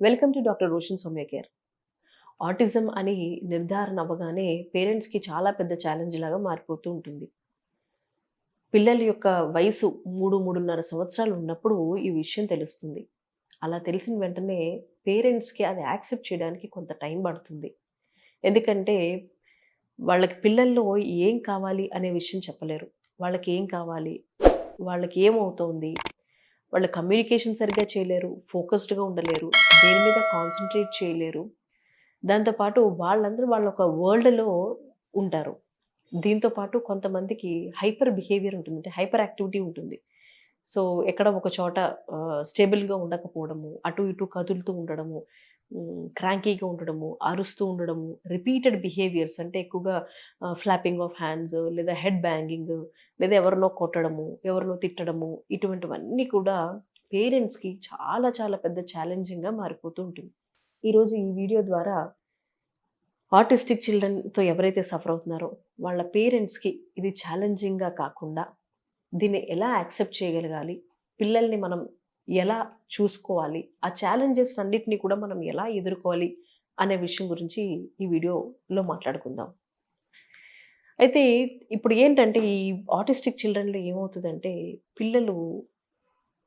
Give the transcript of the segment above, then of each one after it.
Welcome to doctor Roshan Soumya care. Autism అని నిర్ధారణ అవ్వగానే పేరెంట్స్‌కి చాలా పెద్ద ఛాలెంజ్ లాగా మారిపోతూ ఉంటుంది. పిల్లల యొక్క వయసు 3, 3.5 సంవత్సరాలు ఉన్నప్పుడు ఈ విషయం తెలుస్తుంది. అలా తెలిసిన వెంటనే పేరెంట్స్‌కి అది యాక్సెప్ట్ చేయడానికి కొంత టైం పడుతుంది. ఎందుకంటే వాళ్ళకి పిల్లల్లో ఏం కావాలి అనే విషయం చెప్పలేరు. వాళ్ళకి ఏం కావాలి? వాళ్ళకి ఏమవుతోంది? వాళ్ళ కమ్యూనికేషన్ సరిగ్గా చేయలేరు. ఫోకస్డ్‌గా ఉండలేరు. దేని మీద కాన్సంట్రేట్ చేయలేరు. దాంతో పాటు వాళ్ళందరూ వాళ్ళొక వరల్డ్‌లో ఉంటారు. దీంతో పాటు కొంతమందికి హైపర్ బిహేవియర్ ఉంటుంది. అంటే హైపర్ యాక్టివిటీ ఉంటుంది. సో, ఎక్కడ ఒక చోట స్టేబుల్‌గా ఉండకపోవడము, అటు ఇటు కదులుతూ ఉండడము, క్రాంకీగా ఉండడము, అరుస్తూ ఉండడము, రిపీటెడ్ బిహేవియర్స్ అంటే ఎక్కువగా ఫ్లాపింగ్ ఆఫ్ హ్యాండ్స్ లేదా హెడ్ బ్యాంగింగ్ లేదా ఎవరినో కొట్టడము, ఎవరినో తిట్టడము ఇటువంటివన్నీ కూడా పేరెంట్స్‌కి చాలా చాలా పెద్ద ఛాలెంజింగ్‌గా మారిపోతూ ఉంటుంది. ఈరోజు ఈ వీడియో ద్వారా ఆటిస్టిక్ చిల్డ్రన్‌తో ఎవరైతే సఫర్ అవుతున్నారో వాళ్ళ పేరెంట్స్‌కి ఇది ఛాలెంజింగ్‌గా కాకుండా దీన్ని ఎలా యాక్సెప్ట్ చేయగలగాలి? పిల్లల్ని మనం ఎలా చూసుకోవాలి? ఆ ఛాలెంజెస్ అన్నిటిని కూడా మనం ఎలా ఎదుర్కోవాలి? అనే విషయం గురించి ఈ వీడియోలో మాట్లాడుకుందాం. అయితే ఇప్పుడు ఏంటంటే ఈ ఆటిస్టిక్ చిల్డ్రన్‌లో ఏమవుతదంటే పిల్లలు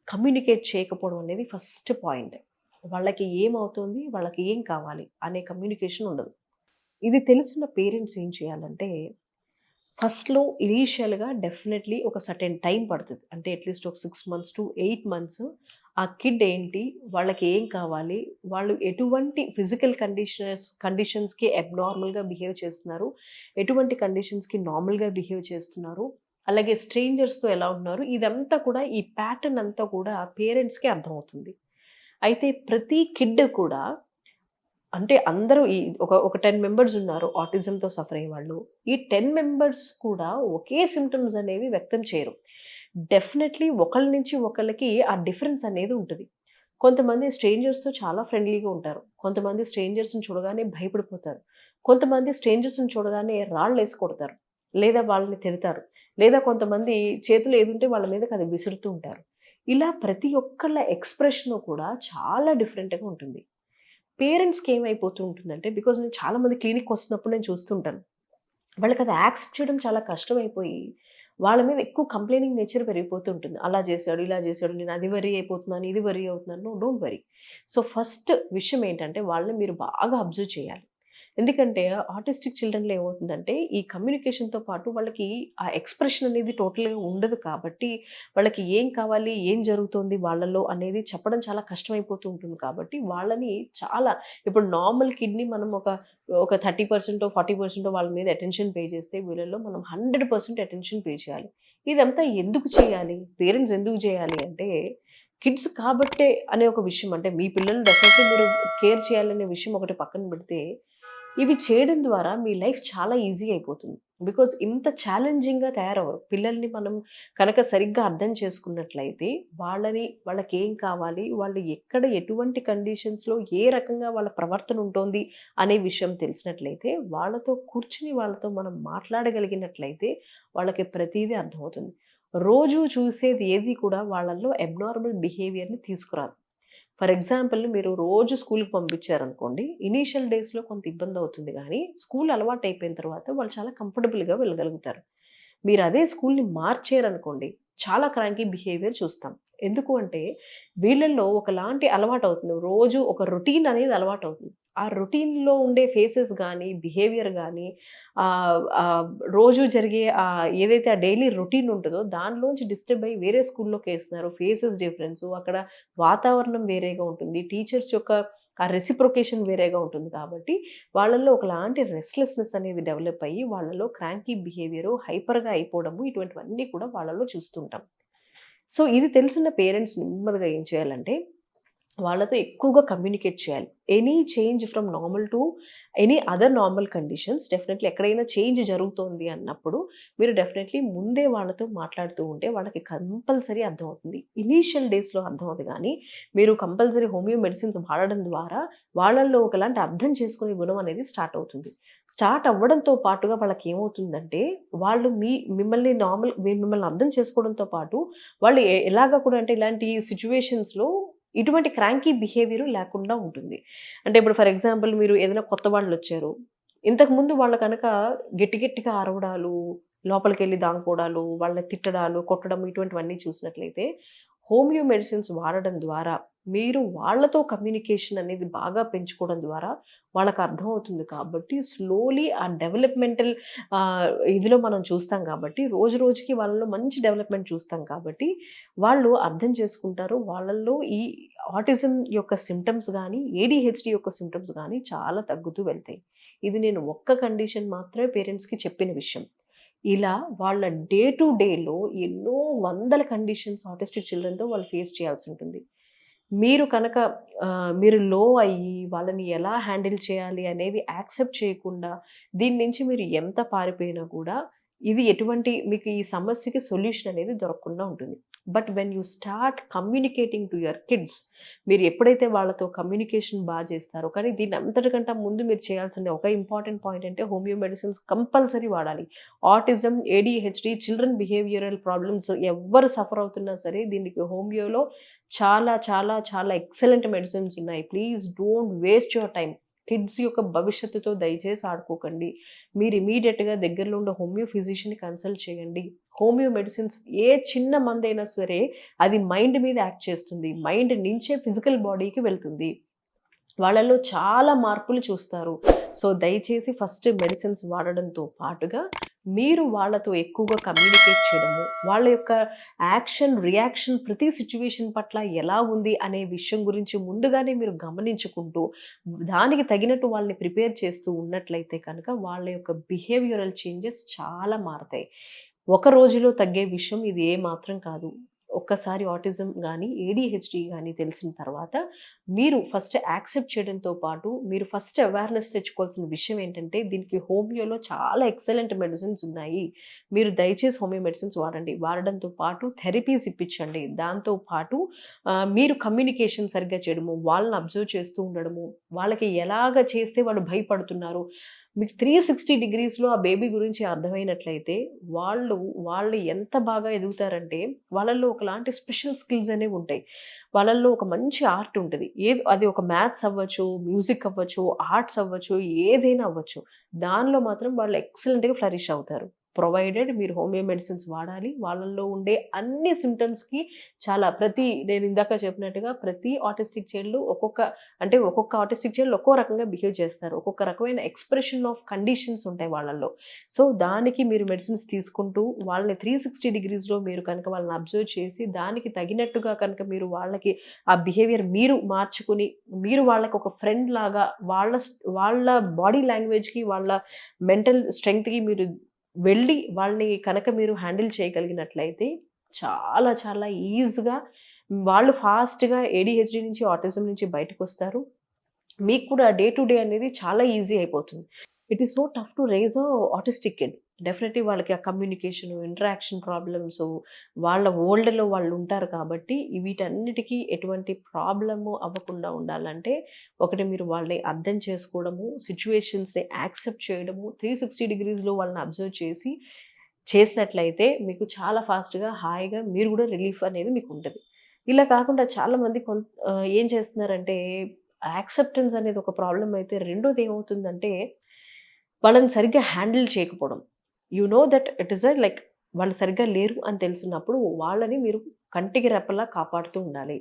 కమ్యూనికేట్ చేయకపోవడం అనేది ఫస్ట్ పాయింట్. వాళ్ళకి ఏమవుతుంది? వాళ్ళకి ఏం కావాలి? అనే కమ్యూనికేషన్ ఉండదు. ఇది తెలుసున్న పేరెంట్స్ ఏం చేయాలంటే, ఫస్ట్‌లో ఇనీషియల్‌గా డెఫినెట్‌లీ ఒక సర్టెన్ టైం పడతది. అంటే అట్‌లీస్ట్ ఒక 6 మంత్స్ టు 8 మంత్స్ ఆ కిడ్ ఏంటి? వాళ్ళకి ఏం కావాలి? వాళ్ళు ఎటువంటి ఫిజికల్ కండిషన్స్‌కి అబ్‌నార్మల్‌గా బిహేవ్ చేస్తున్నారు? ఎటువంటి కండిషన్స్‌కి నార్మల్‌గా బిహేవ్ చేస్తున్నారు? అలాగే స్ట్రేంజర్స్‌తో ఎలా ఉంటున్నారు? ఇదంతా కూడా ఈ ప్యాటర్న్ అంతా కూడా పేరెంట్స్‌కి అర్థమవుతుంది. అయితే ప్రతి కిడ్ కూడా అంటే అందరూ ఒక 10 మెంబర్స్ ఉన్నారు ఆటిజంతో సఫర్ అయ్యేవాళ్ళు. ఈ 10 మెంబర్స్ కూడా ఒకే సింప్టమ్స్ అనేవి వ్యక్తం చేయరు. డెఫినెట్‌లీ ఒకళ్ళ నుంచి ఒకళ్ళకి ఆ డిఫరెన్స్ అనేది ఉంటది. కొంతమంది స్ట్రేంజర్స్‌తో చాలా ఫ్రెండ్లీగా ఉంటారు. కొంతమంది స్ట్రేంజర్స్‌ని చూడగానే భయపడిపోతారు. కొంతమంది స్ట్రేంజర్స్‌ని చూడగానే రాళ్ళేసి కొడతారు. లేదా వాళ్ళని తిడతారు. లేదా కొంతమంది చేతులో ఏదుంటే వాళ్ళ మీదకి అది విసురుతూ ఉంటారు. ఇలా ప్రతి ఒక్కళ్ళ ఎక్స్‌ప్రెషను కూడా చాలా డిఫరెంట్‌గా ఉంటుంది. పేరెంట్స్‌కి ఏమైపోతూ ఉంటుందంటే, బికాజ్ నేను చాలా మంది క్లినిక్‌కొస్తున్నప్పుడు నేను చూస్తుంటాను. వాళ్ళకది యాక్సెప్ట్ చేయడం చాలా కష్టమైపోయి, వాళ్ళ మీద ఎక్కువ కంప్లెయినింగ్ నేచర్ పెరిగిపోతూ ఉంటుంది. అలా చేశాడు, ఇలా చేశాడు, నేను అది వరీ అయిపోతున్నాను, ఇది వరీ అవుతున్నాను. No, don't worry. So, first విషయం ఏంటంటే, వాళ్ళని మీరు బాగా అబ్జర్వ్ చేయాలి. ఎందుకంటే, ఆటిస్టిక్ చిల్డ్రన్‌లో ఏమవుతుందంటే, ఈ కమ్యూనికేషన్‌తో పాటు వాళ్ళకి ఆ ఎక్స్‌ప్రెషన్ అనేది టోటల్‌గా ఉండదు కాబట్టి, వాళ్ళకి ఏం కావాలి, ఏం జరుగుతోంది వాళ్ళలో అనేది చెప్పడం చాలా కష్టమైపోతూ ఉంటుంది కాబట్టి, వాళ్ళని చాలా ఇప్పుడు నార్మల్ కిడ్‌ని మనం ఒక 30% 40% వాళ్ళ మీద అటెన్షన్ పే చేస్తే, వీళ్ళలో మనం 100% అటెన్షన్ పే చేయాలి. ఇదంతా ఎందుకు చేయాలి? పేరెంట్స్ ఎందుకు చేయాలి అంటే, కిడ్స్ కాబట్టే అనే ఒక విషయం అంటే, మీ పిల్లల్ని డెఫినెట్‌లీ మీరు కేర్ చేయాలనే విషయం ఒకటి పక్కన పెడితే, ఇవి చేయడం ద్వారా మీ లైఫ్ చాలా ఈజీ అయిపోతుంది. బికాజ్ ఇంత ఛాలెంజింగ్‌గా తయారవ్వరు. పిల్లల్ని మనం కనుక సరిగ్గా అర్థం చేసుకున్నట్లయితే, వాళ్ళకేం కావాలి, వాళ్ళు ఎక్కడ ఎటువంటి కండిషన్స్‌లో ఏ రకంగా వాళ్ళ ప్రవర్తన ఉంటోంది అనే విషయం తెలిసినట్లయితే, వాళ్ళతో కూర్చొని వాళ్ళతో మనం మాట్లాడగలిగినట్లయితే, వాళ్ళకి ప్రతీదీ అర్థమవుతుంది. రోజు చూసేది ఏది కూడా వాళ్ళలో అబ్నార్మల్ బిహేవియర్‌ని తీసుకురాదు. ఫర్ ఎగ్జాంపుల్ మీరు రోజు స్కూలుకి పంపించారనుకోండి, ఇనీషియల్ డేస్‌లో కొంత ఇబ్బందవుతుంది గానీ, స్కూల్ అలవాటయిపోయిన తర్వాత వాళ్ళు చాలా కంఫర్టబుల్‌గా వెళ్ళగలుగుతారు. మీరదే స్కూల్‌ని మార్చారనుకోండి, చాలా క్రాంకీ బిహేవియర్ చూస్తాం. ఎందుకు అంటే, వీళ్ళల్లో ఒకలాంటి అలవాటవుతుంది. రోజు ఒక రొటీన్ అనేది అలవాటవుతుంది. ఆ రొటీన్‌లో ఉండే ఫేసెస్ గానీ, బిహేవియర్ గానీ, రోజు జరిగే ఏదైతే ఆ డైలీ రొటీన్ ఉంటదో, దానిలోంచి డిస్టర్బ్ అయ్యి వేరే స్కూల్‌లోకేస్తున్నారు. ఫేసెస్ డిఫరెన్సు, అక్కడ వాతావరణం వేరేగా ఉంటుంది. టీచర్స్ యొక్క ఆ రెసిప్రొకేషన్ వేరేగా ఉంటుంది కాబట్టి, వాళ్ళలో ఒకలాంటి రెస్ట్‌లెస్‌నెస్ అనేది డెవలప్ అయ్యి, వాళ్ళలో క్రాంకీ బిహేవియరు, హైపర్‌గా అయిపోవడము, ఇటువంటివన్నీ కూడా వాళ్ళలో చూస్తుంటాం. సో, ఇది తెలిసిన పేరెంట్స్ నెమ్మదిగా ఏం చేయాలంటే, వాళ్ళతో ఎక్కువగా కమ్యూనికేట్ చేయాలి. Any change from normal to any other normal conditions definitely ఎక్కడైనా చేంజ్ జరుగుతోంది అన్నప్పుడు, మీరు డెఫినెట్‌లీ ముందే వాళ్ళతో మాట్లాడుతూ ఉంటే వాళ్ళకి కంపల్సరీ అర్థమవుతుంది. ఇనీషియల్ డేస్‌లో అర్థమవ్వదు గానీ, మీరు కంపల్సరీ హోమియో మెడిసిన్స్ వాడడం ద్వారా వాళ్ళల్లో ఒకలాంటి అర్థం చేసుకునే గుణం అనేది స్టార్ట్ అవుతుంది. స్టార్ట్ అవ్వడంతో పాటుగా వాళ్ళకేమవుతుందంటే, వాళ్ళు మిమ్మల్ని అర్థం చేసుకోవడంతో పాటు, వాళ్ళు ఎలాగా కూడా అంటే ఇలాంటి సిట్యుయేషన్స్‌లో ఇటువంటి క్రాంకీ బిహేవియర్ లేకుండా ఉంటుంది. అంటే ఇప్పుడు ఫర్ ఎగ్జాంపుల్ మీరు ఏదైనా కొత్త వాళ్ళొచ్చారు. ఇంతకుముందు వాళ్ళు కనుక గట్టి గట్టిగా అరవడాలు, లోపలికెళ్ళి దాంకోవడాలు, వాళ్ళని తిట్టడాలు, కొట్టడం ఇటువంటివన్నీ చూసినట్లయితే హోమియో మెడిసిన్స్ వాడడం ద్వారా మీరు వాళ్ళతో కమ్యూనికేషన్ అనేది బాగా పెంచుకోవడం ద్వారా వాళ్ళకి అర్థమవుతుంది కాబట్టి స్లోలీ ఆ డెవలప్‌మెంటల్ ఇదిలో మనం చూస్తాం కాబట్టి రోజు రోజుకి వాళ్ళలో మంచి డెవలప్‌మెంట్ చూస్తాం కాబట్టి వాళ్ళు అర్థం చేసుకుంటారు. వాళ్ళలో ఈ ఆటిజం యొక్క సింప్టమ్స్ గానీ, ఏడీహెచ్‌డీ యొక్క సింప్టమ్స్ గానీ చాలా తగ్గుతూ వెళ్తాయి. ఇది నేను ఒక్క కండిషన్ మాత్రమే పేరెంట్స్‌కి చెప్పిన విషయం. ఇలా వాళ్ళ డే టు డేలో ఎన్నో వందల కండిషన్స్ ఆటిస్టిక్ చిల్డ్రన్‌తో వాళ్ళు ఫేస్ చేయాల్సుంటుంది. మీరు కనుక మీరు లో అయ్యి వాళ్ళని ఎలా హ్యాండిల్ చేయాలి అనేది యాక్సెప్ట్ చేయకుండా దీని నుంచి మీరు ఎంత పారిపోయినా కూడా ఇది ఎటువంటి మీకు ఈ సమస్యకి సొల్యూషన్ అనేది దొరకకుండా ఉంటుంది. But when you start communicating to your kids మీరు ఎప్పుడైతే వాళ్ళతో కమ్యూనికేషన్ చేస్తారో కానీ దీని అంతటికంటే ముందు మీరు చేయాల్సిన ఒక ఇంపార్టెంట్ పాయింట్ అంటే హోమియో మెడిసిన్స్ కంపల్సరీ వాడాలి. Autism, ADHD, children behavioural problems ఎవ్వరు సఫర్ అవుతున్నా సరే దీనికి హోమియోలో చాలా చాలా చాలా ఎక్సలెంట్ మెడిసిన్స్ ఉన్నాయి. Please don't waste your time. Kids యొక్క భవిష్యత్తుతో దయచేసి ఆడుకోకండి. మీరు ఇమ్మీడియేట్‌గా దగ్గరలో ఉండే హోమియో ఫిజిషియన్‌ని కన్సల్ట్ చేయండి. హోమియో మెడిసిన్స్ ఏ చిన్న మందైనా సరే అది మైండ్ మీద యాక్ట్ చేస్తుంది. మైండ్ నుంచే ఫిజికల్ బాడీకి వెళ్తుంది. వాళ్ళలో చాలా మార్పులు చూస్తారు. సో, దయచేసి ఫస్ట్ మెడిసిన్స్ వాడడంతో పాటుగా మీరు వాళ్ళతో ఎక్కువగా కమ్యూనికేట్ చేయడము, వాళ్ళ యొక్క యాక్షన్, రియాక్షన్ ప్రతి సిట్యుయేషన్ పట్ల ఎలా ఉంది అనే విషయం గురించి ముందుగానే మీరు గమనించుకుంటూ, దానికి తగినట్టు వాళ్ళని ప్రిపేర్ చేస్తూ ఉన్నట్లయితే కనుక వాళ్ళ యొక్క బిహేవియరల్ చేంజెస్ చాలా మారతాయి. ఒక రోజులో తగ్గే విషయం ఇది ఏమాత్రం కాదు. ఒక్కసారి ఆటిజం గానీ, ఏడీహెచ్‌డీ గానీ తెలిసిన తర్వాత మీరు ఫస్ట్ యాక్సెప్ట్ చేయడంతో పాటు మీరు ఫస్ట్ అవేర్‌నెస్ తెచ్చుకోవాల్సిన విషయం ఏంటంటే దీనికి హోమియోలో చాలా ఎక్సలెంట్ మెడిసిన్స్ ఉన్నాయి. మీరు దయచేసి హోమియో మెడిసిన్స్ వాడండి. వాడడంతో పాటు థెరపీస్ ఇప్పించండి. దాంతో పాటు మీరు కమ్యూనికేషన్ సరిగ్గా చేయడము, వాళ్ళని అబ్జర్వ్ చేస్తూ ఉండడము, వాళ్ళకి ఎలాగ చేస్తే వాళ్ళు భయపడుతున్నారు మీకు 360 డిగ్రీస్‌లో ఆ బేబీ గురించి అర్థమైనట్లయితే, వాళ్ళు ఎంత బాగా ఎదుగుతారంటే, వాళ్ళలో ఒకలాంటి స్పెషల్ స్కిల్స్ అనేవుంటాయి. వాళ్ళలో ఒక మంచి ఆర్ట్ ఉంటది. అది ఒక మ్యాథ్స్ అవ్వచ్చు, మ్యూజిక్ అవ్వచ్చు, ఆర్ట్స్ అవ్వచ్చు, ఏదైనా అవ్వచ్చు. దానిలో మాత్రం వాళ్ళు ఎక్సలెంట్‌గా ఫ్లరిష్ అవుతారు. ప్రొవైడెడ్ మీరు హోమియో మెడిసిన్స్ వాడాలి. వాళ్ళలో ఉండే అన్ని సింప్టమ్స్‌కి నేను ఇందాక చెప్పినట్టుగా ప్రతి ఆటిస్టిక్ చైల్డ్ ఒక్కొక్క ఆటిస్టిక్ చైల్డ్ ఒక్కో రకంగా బిహేవ్ చేస్తారు. ఒక్కొక్క రకమైన ఎక్స్‌ప్రెషన్ ఆఫ్ కండిషన్స్ ఉంటాయి వాళ్ళలో. సో, దానికి మీరు మెడిసిన్స్ తీసుకుంటూ వాళ్ళని 360 డిగ్రీస్‌లో మీరు కనుక వాళ్ళని అబ్జర్వ్ చేసి, దానికి తగినట్టుగా కనుక మీరు వాళ్ళకి ఆ బిహేవియర్ మీరు మార్చుకొని, మీరు వాళ్ళకి ఒక ఫ్రెండ్ లాగా వాళ్ళ బాడీ లాంగ్వేజ్‌కి, వాళ్ళ మెంటల్ స్ట్రెంగ్త్‌కి మీరు వెళ్ళి వాళ్ళని కనుక మీరు హ్యాండిల్ చేయగలిగినట్లయితే చాలా చాలా ఈజీగా వాళ్ళు ఫాస్ట్‌గా ఏడీహెచ్‌డీ నుంచి, ఆటిజం నుంచి బయటకొస్తారు. మీకు కూడా డే టు డే అనేది చాలా ఈజీ అయిపోతుంది. It is so tough to raise autistic kid. Definitely వాళ్ళకి ఆ కమ్యూనికేషను, ఇంటరాక్షన్ ప్రాబ్లమ్సు, వాళ్ళ వరల్డ్‌లో వాళ్ళుంటారు కాబట్టి వీటన్నిటికి ఎటువంటి ప్రాబ్లము అవ్వకుండా ఉండాలంటే, ఒకటి మీరు వాళ్ళని అర్థం చేసుకోవడము, సిట్యుయేషన్స్‌ని యాక్సెప్ట్ చేయడము, 360 డిగ్రీస్‌లో వాళ్ళని అబ్జర్వ్ చేసినట్లయితే మీకు చాలా ఫాస్ట్‌గా, హాయిగా మీరు గూడా రిలీఫ్ అనేది మీకుంటది. ఇలా కాకుండా చాలామంది ఏం చేస్తున్నారంటే యాక్సెప్టెన్స్ అనేది ఒక ప్రాబ్లమ్ అయితే రెండోది ఏమవుతుందంటే వాళ్ళని సరిగ్గా హ్యాండిల్ చేయకపోవడం. You know that it is like వాళ్ళు సరిగ్గా లేరు అని తెలిసినప్పుడు వాళ్ళని మీరు కంటికి రెప్పలా కాపాడుతూ ఉండాలి.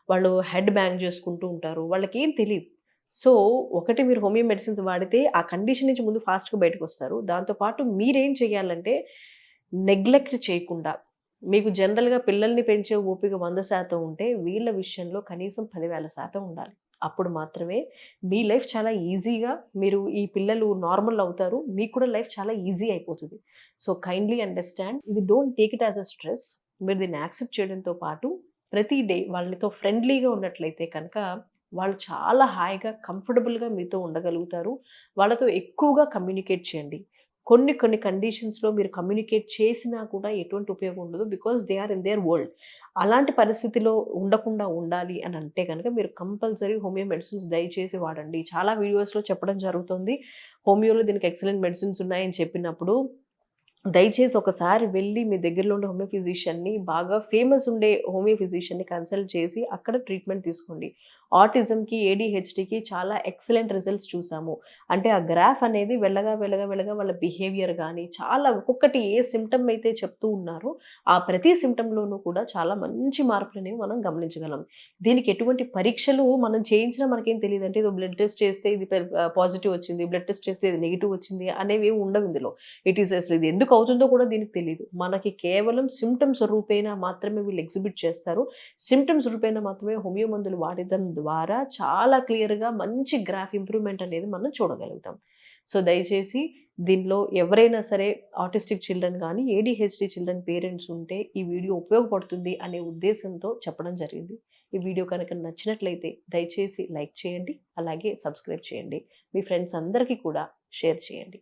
వాళ్ళు హెడ్ బ్యాంగ్ చేసుకుంటూ ఉంటారు. వాళ్ళకేం తెలీదు. సో, ఒకటి మీరు హోమియో మెడిసిన్స్ వాడితే ఆ కండిషన్ నుంచి ముందు ఫాస్ట్‌గా బయటకొస్తారు. దాంతో పాటు మీరేం చేయాలంటే నెగ్లెక్ట్ చేయకుండా మీకు జనరల్‌గా పిల్లల్ని పెంచే ఓపిక 100% ఉంటే వీళ్ళ విషయంలో కనీసం 10,000% ఉండాలి. అప్పుడు మాత్రమే మీ లైఫ్ చాలా ఈజీగా ఈ పిల్లలు నార్మల్ అవుతారు. మీకు కూడా లైఫ్ చాలా ఈజీ అయిపోతది. సో, కైండ్లీ అండర్‌స్టాండ్ ఇది don't take it as a stress. మీరు దీన్ని యాక్సెప్ట్ చేయడంతో పాటు ప్రతి డే వాళ్ళతో ఫ్రెండ్లీగా ఉన్నట్లయితే కనుక వాళ్ళు చాలా హాయిగా, కంఫర్టబుల్‌గా మీతో ఉండగలుగుతారు. వాళ్ళతో ఎక్కువగా కమ్యూనికేట్ చేయండి. కొన్ని కండిషన్స్‌లో మీరు కమ్యూనికేట్ చేసినా కూడా ఎటువంటి ఉపయోగం ఉండదు. Because they are in their world. అలాంటి పరిస్థితిలో ఉండకుండా ఉండాలి అని అంటే గనక మీరు కంపల్సరీ హోమియో మెడిసిన్స్ దయచేసి వాడండి. చాలా వీడియోస్‌లో చెప్పడం జరుగుతుంది. హోమియోలో దీనికి ఎక్సలెంట్ మెడిసిన్స్ ఉన్నాయని చెప్పినప్పుడు దయచేసి ఒకసారి వెళ్ళి మీ దగ్గరలో ఉండే హోమియో ఫిజిషియన్‌ని, బాగా ఫేమస్ ఉండే హోమియో ఫిజిషియన్‌ని కన్సల్ట్ చేసి అక్కడ ట్రీట్మెంట్ తీసుకోండి. ఆటిజంకి, ఏడీహెచ్‌డీకి చాలా ఎక్సలెంట్ రిజల్ట్స్ చూసాము. అంటే ఆ గ్రాఫ్ అనేది వెళ్ళగా వాళ్ళ బిహేవియర్ గాని, చాలా ఒక్కొక్కటి ఏ సింప్టమ్ అయితే చెప్తూ ఉన్నారో, ఆ ప్రతి సింప్టమ్‌లోనూ కూడా చాలా మంచి మార్పులనేవి మనం గమనించగలం. దీనికి ఎటువంటి పరీక్షలు మనం చేయించినా మనకేం తెలీదు. అంటే ఏదో బ్లడ్ టెస్ట్ చేస్తే ఇది పాజిటివ్ వచ్చింది. బ్లడ్ టెస్ట్ చేస్తే ఇది నెగెటివ్ వచ్చింది అనేవి ఉండవు ఇందులో. ఇట్ ఈస్ అసలు ఇది ఎందుకు అవుతుందో కూడా దీనికి తెలీదు. మనకి కేవలం సింప్టమ్స్ రూపేణా మాత్రమే వీళ్ళు ఎగ్జిబిట్ చేస్తారు. సింప్టమ్స్ రూపేణా మాత్రమే హోమియో మందులు వాడడం ద్వారా చాలా క్లియర్‌గా మంచి గ్రాఫ్ ఇంప్రూవ్‌మెంట్ అనేది మనం చూడగలుగుతాం. సో, దయచేసి దీనిలో ఎవరైనా సరే ఆటిస్టిక్ చిల్డ్రన్ గానీ, ఏడీహెచ్‌డీ చిల్డ్రన్ పేరెంట్స్ ఉంటే ఈ వీడియో ఉపయోగపడుతుంది అనే ఉద్దేశంతో చెప్పడం జరిగింది. ఈ వీడియో కనుక నచ్చినట్లయితే దయచేసి లైక్ చేయండి. అలాగే సబ్స్క్రైబ్ చేయండి. మీ ఫ్రెండ్స్ అందరికీ కూడా షేర్ చేయండి.